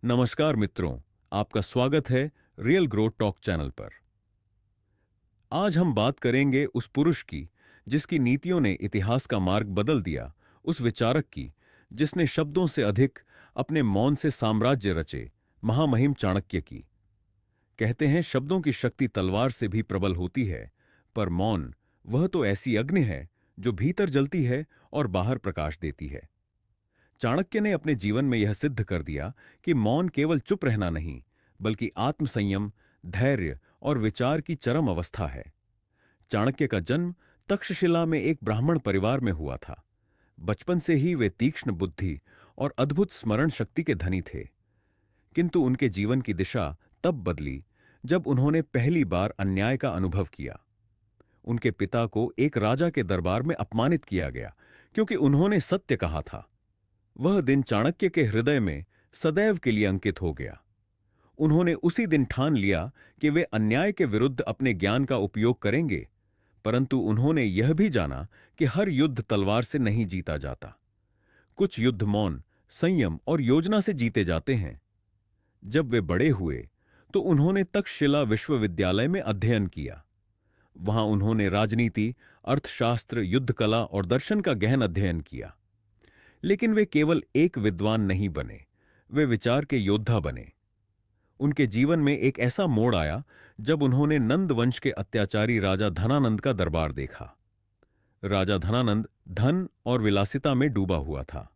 नमस्कार मित्रों, आपका स्वागत है रियल ग्रोथ टॉक चैनल पर। आज हम बात करेंगे उस पुरुष की जिसकी नीतियों ने इतिहास का मार्ग बदल दिया, उस विचारक की जिसने शब्दों से अधिक अपने मौन से साम्राज्य रचे, महामहिम चाणक्य की। कहते हैं शब्दों की शक्ति तलवार से भी प्रबल होती है, पर मौन वह तो ऐसी अग्नि है जो भीतर जलती है और बाहर प्रकाश देती है। चाणक्य ने अपने जीवन में यह सिद्ध कर दिया कि मौन केवल चुप रहना नहीं, बल्कि आत्मसंयम, धैर्य और विचार की चरम अवस्था है। चाणक्य का जन्म तक्षशिला में एक ब्राह्मण परिवार में हुआ था। बचपन से ही वे तीक्ष्ण बुद्धि और अद्भुत स्मरण शक्ति के धनी थे। किंतु उनके जीवन की दिशा तब बदली जब उन्होंने पहली बार अन्याय का अनुभव किया। उनके पिता को एक राजा के दरबार में अपमानित किया गया क्योंकि उन्होंने सत्य कहा था। वह दिन चाणक्य के हृदय में सदैव के लिए अंकित हो गया। उन्होंने उसी दिन ठान लिया कि वे अन्याय के विरुद्ध अपने ज्ञान का उपयोग करेंगे, परंतु उन्होंने यह भी जाना कि हर युद्ध तलवार से नहीं जीता जाता। कुछ युद्ध मौन, संयम और योजना से जीते जाते हैं। जब वे बड़े हुए तो उन्होंने तक्षशिला विश्वविद्यालय में अध्ययन किया। वहां उन्होंने राजनीति, अर्थशास्त्र, युद्ध कला और दर्शन का गहन अध्ययन किया। लेकिन वे केवल एक विद्वान नहीं बने, वे विचार के योद्धा बने। उनके जीवन में एक ऐसा मोड़ आया जब उन्होंने नंद वंश के अत्याचारी राजा धनानंद का दरबार देखा। राजा धनानंद धन और विलासिता में डूबा हुआ था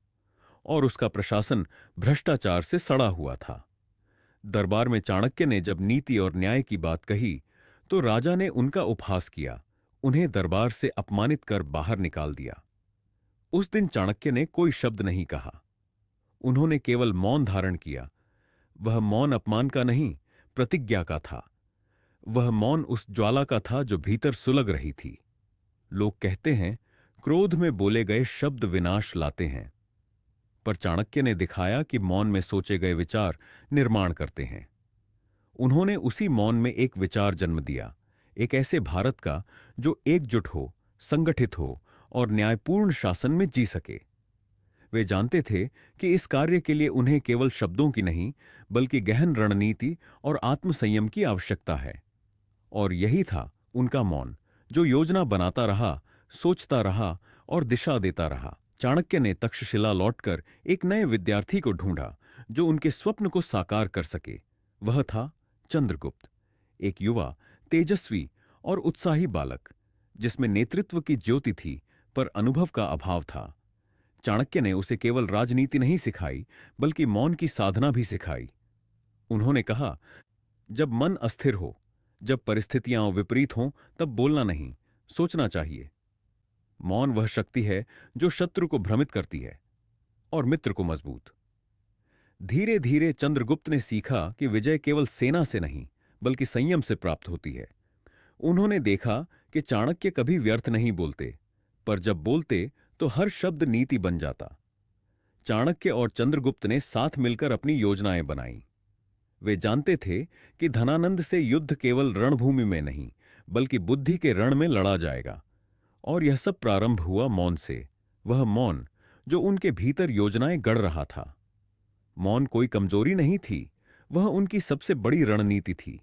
और उसका प्रशासन भ्रष्टाचार से सड़ा हुआ था। दरबार में चाणक्य ने जब नीति और न्याय की बात कही तो राजा ने उनका उपहास किया, उन्हें दरबार से अपमानित कर बाहर निकाल दिया। उस दिन चाणक्य ने कोई शब्द नहीं कहा। उन्होंने केवल मौन धारण किया। वह मौन अपमान का नहीं, प्रतिज्ञा का था। वह मौन उस ज्वाला का था जो भीतर सुलग रही थी। लोग कहते हैं क्रोध में बोले गए शब्द विनाश लाते हैं, पर चाणक्य ने दिखाया कि मौन में सोचे गए विचार निर्माण करते हैं। उन्होंने उसी मौन में एक विचार जन्म दिया, एक ऐसे भारत का जो एकजुट हो, संगठित हो और न्यायपूर्ण शासन में जी सके। वे जानते थे कि इस कार्य के लिए उन्हें केवल शब्दों की नहीं, बल्कि गहन रणनीति और आत्मसंयम की आवश्यकता है। और यही था उनका मौन, जो योजना बनाता रहा, सोचता रहा और दिशा देता रहा। चाणक्य ने तक्षशिला लौटकर एक नए विद्यार्थी को ढूंढा जो उनके स्वप्न को साकार कर सके। वह था चंद्रगुप्त, एक युवा, तेजस्वी और उत्साही बालक, जिसमें नेतृत्व की ज्योति थी पर अनुभव का अभाव था। चाणक्य ने उसे केवल राजनीति नहीं सिखाई, बल्कि मौन की साधना भी सिखाई। उन्होंने कहा, जब मन अस्थिर हो, जब परिस्थितियां विपरीत हों, तब बोलना नहीं, सोचना चाहिए। मौन वह शक्ति है जो शत्रु को भ्रमित करती है और मित्र को मजबूत। धीरे धीरे चंद्रगुप्त ने सीखा कि विजय केवल सेना से नहीं, बल्कि संयम से प्राप्त होती है। उन्होंने देखा कि चाणक्य कभी व्यर्थ नहीं बोलते, पर जब बोलते तो हर शब्द नीति बन जाता। चाणक्य और चंद्रगुप्त ने साथ मिलकर अपनी योजनाएं बनाई। वे जानते थे कि धनानंद से युद्ध केवल रणभूमि में नहीं, बल्कि बुद्धि के रण में लड़ा जाएगा। और यह सब प्रारंभ हुआ मौन से, वह मौन जो उनके भीतर योजनाएं गढ़ रहा था। मौन कोई कमजोरी नहीं थी, वह उनकी सबसे बड़ी रणनीति थी।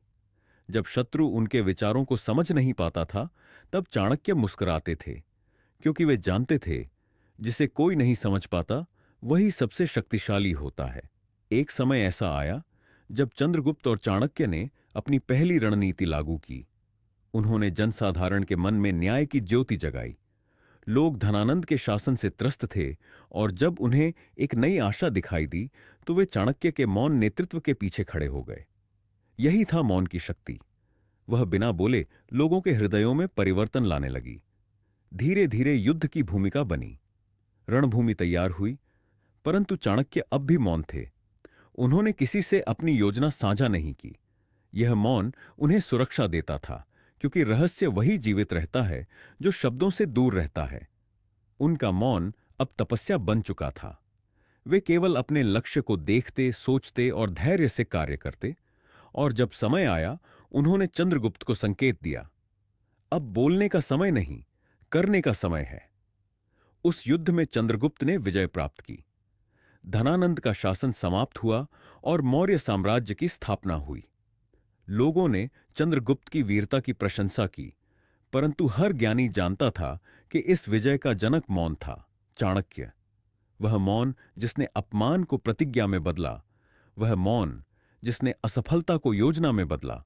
जब शत्रु उनके विचारों को समझ नहीं पाता था, तब चाणक्य मुस्कुराते थे, क्योंकि वे जानते थे जिसे कोई नहीं समझ पाता वही सबसे शक्तिशाली होता है। एक समय ऐसा आया जब चंद्रगुप्त और चाणक्य ने अपनी पहली रणनीति लागू की। उन्होंने जनसाधारण के मन में न्याय की ज्योति जगाई। लोग धनानंद के शासन से त्रस्त थे और जब उन्हें एक नई आशा दिखाई दी तो वे चाणक्य के मौन नेतृत्व के पीछे खड़े हो गए। यही था मौन की शक्ति। वह बिना बोले लोगों के हृदयों में परिवर्तन लाने लगी। धीरे धीरे युद्ध की भूमिका बनी, रणभूमि तैयार हुई, परंतु चाणक्य अब भी मौन थे। उन्होंने किसी से अपनी योजना साझा नहीं की। यह मौन उन्हें सुरक्षा देता था, क्योंकि रहस्य वही जीवित रहता है जो शब्दों से दूर रहता है। उनका मौन अब तपस्या बन चुका था। वे केवल अपने लक्ष्य को देखते, सोचते और धैर्य से कार्य करते। और जब समय आया, उन्होंने चंद्रगुप्त को संकेत दिया, अब बोलने का समय नहीं, करने का समय है। उस युद्ध में चंद्रगुप्त ने विजय प्राप्त की। धनानंद का शासन समाप्त हुआ और मौर्य साम्राज्य की स्थापना हुई। लोगों ने चंद्रगुप्त की वीरता की प्रशंसा की, परंतु हर ज्ञानी जानता था कि इस विजय का जनक मौन था, चाणक्य। वह मौन जिसने अपमान को प्रतिज्ञा में बदला, वह मौन जिसने असफलता को योजना में बदला,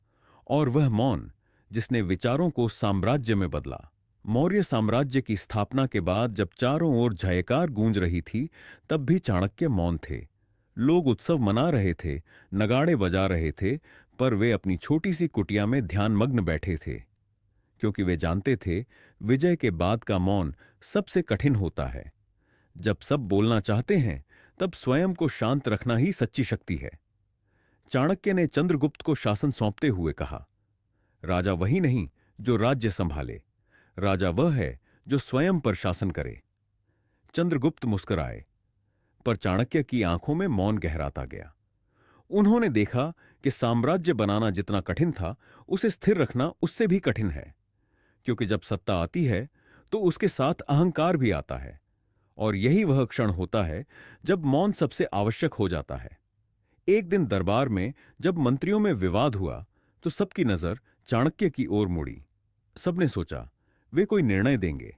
और वह मौन जिसने विचारों को साम्राज्य में बदला। मौर्य साम्राज्य की स्थापना के बाद जब चारों ओर जयकार गूंज रही थी, तब भी चाणक्य मौन थे। लोग उत्सव मना रहे थे, नगाड़े बजा रहे थे, पर वे अपनी छोटी सी कुटिया में ध्यानमग्न बैठे थे, क्योंकि वे जानते थे विजय के बाद का मौन सबसे कठिन होता है। जब सब बोलना चाहते हैं, तब स्वयं को शांत रखना ही सच्ची शक्ति है। चाणक्य ने चंद्रगुप्त को शासन सौंपते हुए कहा, राजा वही नहीं जो राज्य संभाले, राजा वह है जो स्वयं पर शासन करे। चंद्रगुप्त मुस्कुराए, पर चाणक्य की आंखों में मौन गहराता गया। उन्होंने देखा कि साम्राज्य बनाना जितना कठिन था, उसे स्थिर रखना उससे भी कठिन है, क्योंकि जब सत्ता आती है तो उसके साथ अहंकार भी आता है, और यही वह क्षण होता है जब मौन सबसे आवश्यक हो जाता है। एक दिन दरबार में जब मंत्रियों में विवाद हुआ, तो सबकी नजर चाणक्य की ओर मुड़ी। सबने सोचा वे कोई निर्णय देंगे,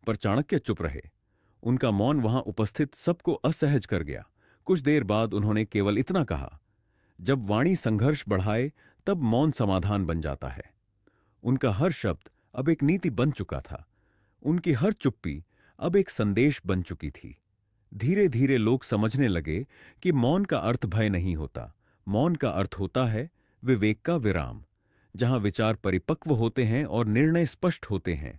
पर चाणक्य चुप रहे। उनका मौन वहां उपस्थित सबको असहज कर गया। कुछ देर बाद उन्होंने केवल इतना कहा, जब वाणी संघर्ष बढ़ाए तब मौन समाधान बन जाता है। उनका हर शब्द अब एक नीति बन चुका था, उनकी हर चुप्पी अब एक संदेश बन चुकी थी। धीरे धीरे लोग समझने लगे कि मौन का अर्थ भय नहीं होता, मौन का अर्थ होता है विवेक का विराम, जहां विचार परिपक्व होते हैं और निर्णय स्पष्ट होते हैं।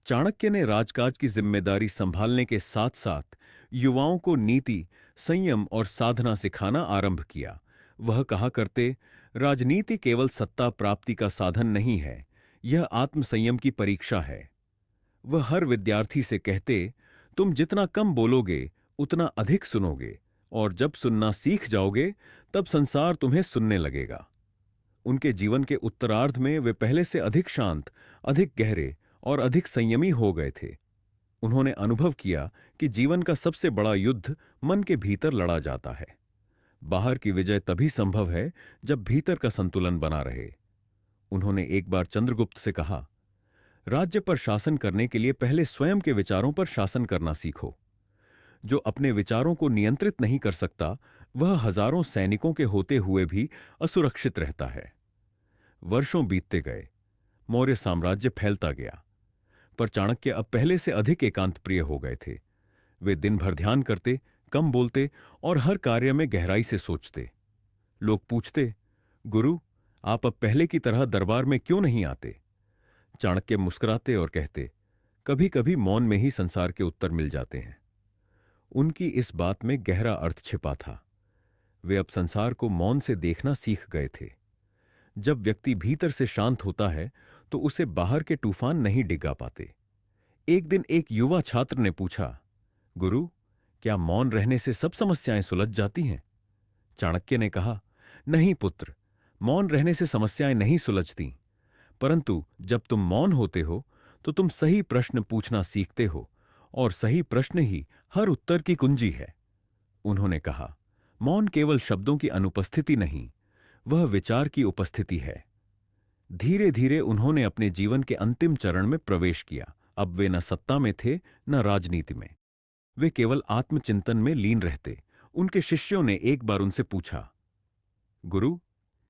चाणक्य ने राजकाज की जिम्मेदारी संभालने के साथ साथ युवाओं को नीति, संयम और साधना सिखाना आरंभ किया। वह कहा करते, राजनीति केवल सत्ता प्राप्ति का साधन नहीं है, यह आत्मसंयम की परीक्षा है। वह हर विद्यार्थी से कहते, तुम जितना कम बोलोगे उतना अधिक सुनोगे, और जब सुनना सीख जाओगे तब संसार तुम्हें सुनने लगेगा। उनके जीवन के उत्तरार्ध में वे पहले से अधिक शांत, अधिक गहरे और अधिक संयमी हो गए थे। उन्होंने अनुभव किया कि जीवन का सबसे बड़ा युद्ध मन के भीतर लड़ा जाता है। बाहर की विजय तभी संभव है जब भीतर का संतुलन बना रहे। उन्होंने एक बार चंद्रगुप्त से कहा, राज्य पर शासन करने के लिए पहले स्वयं के विचारों पर शासन करना सीखो। जो अपने विचारों को नियंत्रित नहीं कर सकता, वह हजारों सैनिकों के होते हुए भी असुरक्षित रहता है। वर्षों बीतते गए, मौर्य साम्राज्य फैलता गया, पर चाणक्य अब पहले से अधिक एकांत प्रिय हो गए थे। वे दिन भर ध्यान करते, कम बोलते और हर कार्य में गहराई से सोचते। लोग पूछते, गुरु, आप अब पहले की तरह दरबार में क्यों नहीं आते? चाणक्य मुस्कुराते और कहते, कभी कभी मौन में ही संसार के उत्तर मिल जाते हैं। उनकी इस बात में गहरा अर्थ छिपा था। वे अब संसार को मौन से देखना सीख गए थे। जब व्यक्ति भीतर से शांत होता है तो उसे बाहर के तूफान नहीं डिगा पाते। एक दिन एक युवा छात्र ने पूछा, गुरु, क्या मौन रहने से सब समस्याएं सुलझ जाती हैं? चाणक्य ने कहा, नहीं पुत्र, मौन रहने से समस्याएं नहीं सुलझती, परंतु जब तुम मौन होते हो तो तुम सही प्रश्न पूछना सीखते हो, और सही प्रश्न ही हर उत्तर की कुंजी है। उन्होंने कहा, मौन केवल शब्दों की अनुपस्थिति नहीं, वह विचार की उपस्थिति है। धीरे धीरे उन्होंने अपने जीवन के अंतिम चरण में प्रवेश किया। अब वे न सत्ता में थे, न राजनीति में। वे केवल आत्मचिंतन में लीन रहते। उनके शिष्यों ने एक बार उनसे पूछा, गुरु,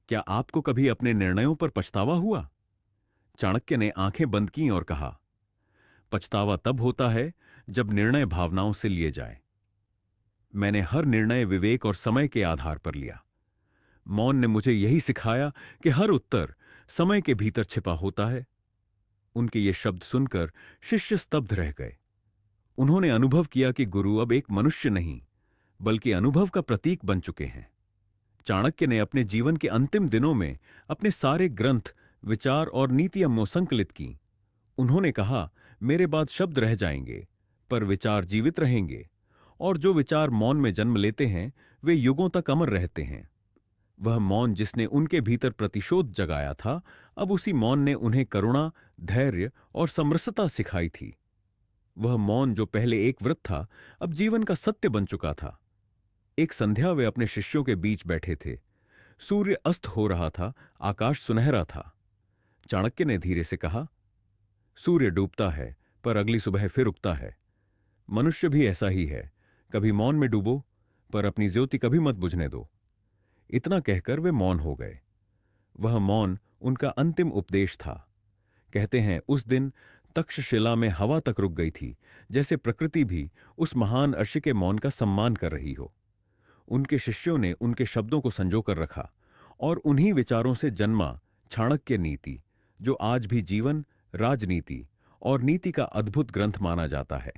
क्या आपको कभी अपने निर्णयों पर पछतावा हुआ? चाणक्य ने आंखें बंद कीं और कहा, पछतावा तब होता है जब निर्णय भावनाओं से लिए जाए। मैंने हर निर्णय विवेक और समय के आधार पर लिया। मौन ने मुझे यही सिखाया कि हर उत्तर समय के भीतर छिपा होता है। उनके ये शब्द सुनकर शिष्य स्तब्ध रह गए। उन्होंने अनुभव किया कि गुरु अब एक मनुष्य नहीं, बल्कि अनुभव का प्रतीक बन चुके हैं। चाणक्य ने अपने जीवन के अंतिम दिनों में अपने सारे ग्रंथ, विचार और नीतियां संकलित की। उन्होंने कहा, मेरे बाद शब्द रह जाएंगे, पर विचार जीवित रहेंगे, और जो विचार मौन में जन्म लेते हैं वे युगों तक अमर रहते हैं। वह मौन जिसने उनके भीतर प्रतिशोध जगाया था, अब उसी मौन ने उन्हें करुणा, धैर्य और समरसता सिखाई थी। वह मौन जो पहले एक व्रत था, अब जीवन का सत्य बन चुका था। एक संध्या वे अपने शिष्यों के बीच बैठे थे। सूर्य अस्त हो रहा था, आकाश सुनहरा था। चाणक्य ने धीरे से कहा, सूर्य डूबता है पर अगली सुबह फिर उगता है। मनुष्य भी ऐसा ही है, कभी मौन में डूबो पर अपनी ज्योति कभी मत बुझने दो। इतना कहकर वे मौन हो गए। वह मौन उनका अंतिम उपदेश था। कहते हैं उस दिन तक्षशिला में हवा तक रुक गई थी, जैसे प्रकृति भी उस महान ऋषि के मौन का सम्मान कर रही हो। उनके शिष्यों ने उनके शब्दों को संजोकर रखा और उन्हीं विचारों से जन्मा चाणक्य नीति, जो आज भी जीवन, राजनीति और नीति का अद्भुत ग्रंथ माना जाता है।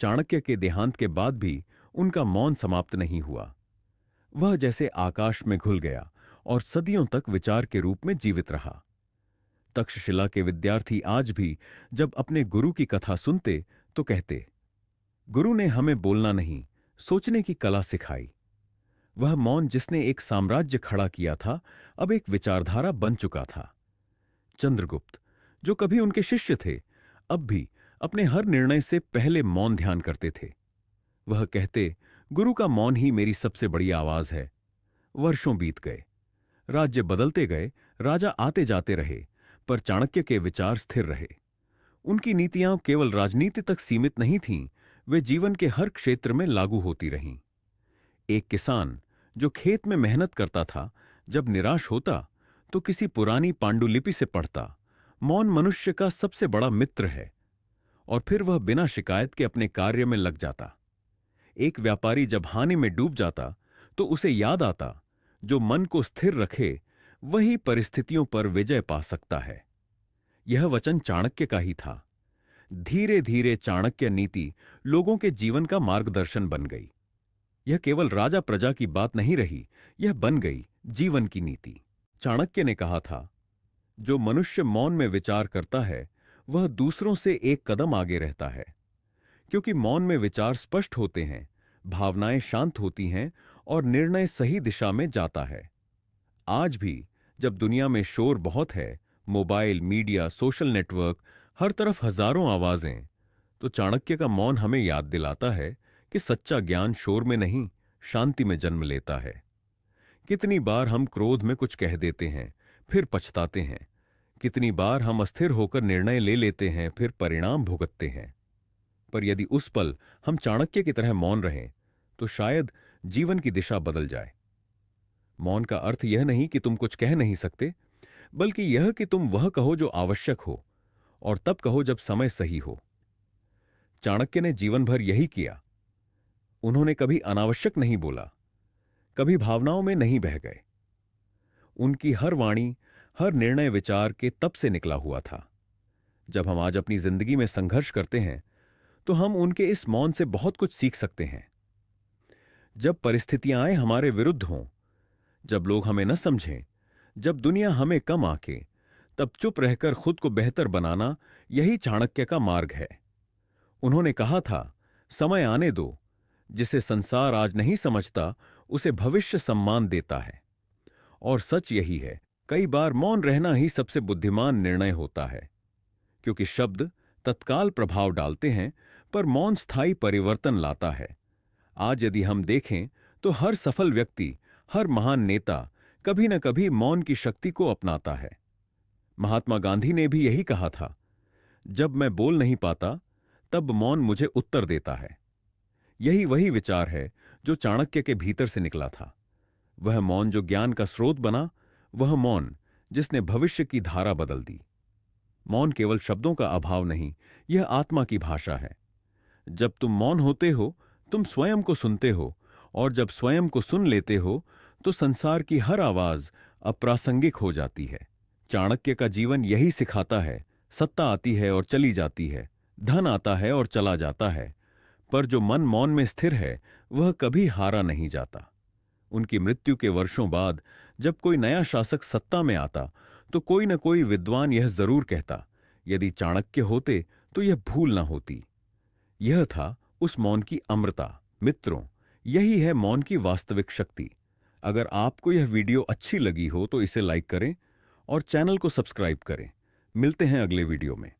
चाणक्य के देहांत के बाद भी उनका मौन समाप्त नहीं हुआ। वह जैसे आकाश में घुल गया और सदियों तक विचार के रूप में जीवित रहा। तक्षशिला के विद्यार्थी आज भी जब अपने गुरु की कथा सुनते तो कहते, गुरु ने हमें बोलना नहीं, सोचने की कला सिखाई। वह मौन जिसने एक साम्राज्य खड़ा किया था, अब एक विचारधारा बन चुका था। चंद्रगुप्त, जो कभी उनके शिष्य थे, अब भी अपने हर निर्णय से पहले मौन ध्यान करते थे। वह कहते, गुरु का मौन ही मेरी सबसे बड़ी आवाज है। वर्षों बीत गए, राज्य बदलते गए, राजा आते जाते रहे, पर चाणक्य के विचार स्थिर रहे। उनकी नीतियां केवल राजनीति तक सीमित नहीं थीं, वे जीवन के हर क्षेत्र में लागू होती रहीं। एक किसान जो खेत में मेहनत करता था, जब निराश होता तो किसी पुरानी पांडुलिपि से पढ़ता, मौन मनुष्य का सबसे बड़ा मित्र है, और फिर वह बिना शिकायत के अपने कार्य में लग जाता। एक व्यापारी जब हानि में डूब जाता तो उसे याद आता, जो मन को स्थिर रखे वही परिस्थितियों पर विजय पा सकता है। यह वचन चाणक्य का ही था। धीरे धीरे चाणक्य नीति लोगों के जीवन का मार्गदर्शन बन गई। यह केवल राजा प्रजा की बात नहीं रही, यह बन गई जीवन की नीति। चाणक्य ने कहा था, जो मनुष्य मौन में विचार करता है वह दूसरों से एक कदम आगे रहता है, क्योंकि मौन में विचार स्पष्ट होते हैं, भावनाएं शांत होती हैं और निर्णय सही दिशा में जाता है। आज भी जब दुनिया में शोर बहुत है, मोबाइल, मीडिया, सोशल नेटवर्क, हर तरफ हजारों आवाजें, तो चाणक्य का मौन हमें याद दिलाता है कि सच्चा ज्ञान शोर में नहीं, शांति में जन्म लेता है। कितनी बार हम क्रोध में कुछ कह देते हैं, फिर पछताते हैं। कितनी बार हम अस्थिर होकर निर्णय ले लेते हैं, फिर परिणाम भुगतते हैं। पर यदि उस पल हम चाणक्य की तरह मौन रहें, तो शायद जीवन की दिशा बदल जाए। मौन का अर्थ यह नहीं कि तुम कुछ कह नहीं सकते, बल्कि यह कि तुम वह कहो जो आवश्यक हो, और तब कहो जब समय सही हो। चाणक्य ने जीवन भर यही किया। उन्होंने कभी अनावश्यक नहीं बोला, कभी भावनाओं में नहीं बह गए। उनकी हर वाणी, हर निर्णय विचार के तप से निकला हुआ था। जब हम आज अपनी जिंदगी में संघर्ष करते हैं, तो हम उनके इस मौन से बहुत कुछ सीख सकते हैं। जब परिस्थितियां आए हमारे विरुद्ध हों, जब लोग हमें न समझें, जब दुनिया हमें कम आके, तब चुप रहकर खुद को बेहतर बनाना, यही चाणक्य का मार्ग है। उन्होंने कहा था, समय आने दो, जिसे संसार आज नहीं समझता उसे भविष्य सम्मान देता है। और सच यही है, कई बार मौन रहना ही सबसे बुद्धिमान निर्णय होता है, क्योंकि शब्द तत्काल प्रभाव डालते हैं, पर मौन स्थायी परिवर्तन लाता है। आज यदि हम देखें तो हर सफल व्यक्ति, हर महान नेता कभी न कभी मौन की शक्ति को अपनाता है। महात्मा गांधी ने भी यही कहा था, जब मैं बोल नहीं पाता तब मौन मुझे उत्तर देता है। यही वही विचार है जो चाणक्य के भीतर से निकला था। वह मौन जो ज्ञान का स्रोत बना, वह मौन जिसने भविष्य की धारा बदल दी। मौन केवल शब्दों का अभाव नहीं, यह आत्मा की भाषा है। जब तुम मौन होते हो, तुम स्वयं को सुनते हो, और जब स्वयं को सुन लेते हो, तो संसार की हर आवाज अप्रासंगिक हो जाती है। चाणक्य का जीवन यही सिखाता है, सत्ता आती है और चली जाती है, धन आता है और चला जाता है, पर जो मन मौन में स्थिर है, वह कभी हारा नहीं जाता। उनकी मृत्यु के वर्षों बाद जब कोई नया शासक सत्ता में आता, तो कोई न कोई विद्वान यह जरूर कहता, यदि चाणक्य होते तो यह भूल न होती। यह था उस मौन की अमृता। मित्रों, यही है मौन की वास्तविक शक्ति। अगर आपको यह वीडियो अच्छी लगी हो तो इसे लाइक करें और चैनल को सब्सक्राइब करें। मिलते हैं अगले वीडियो में।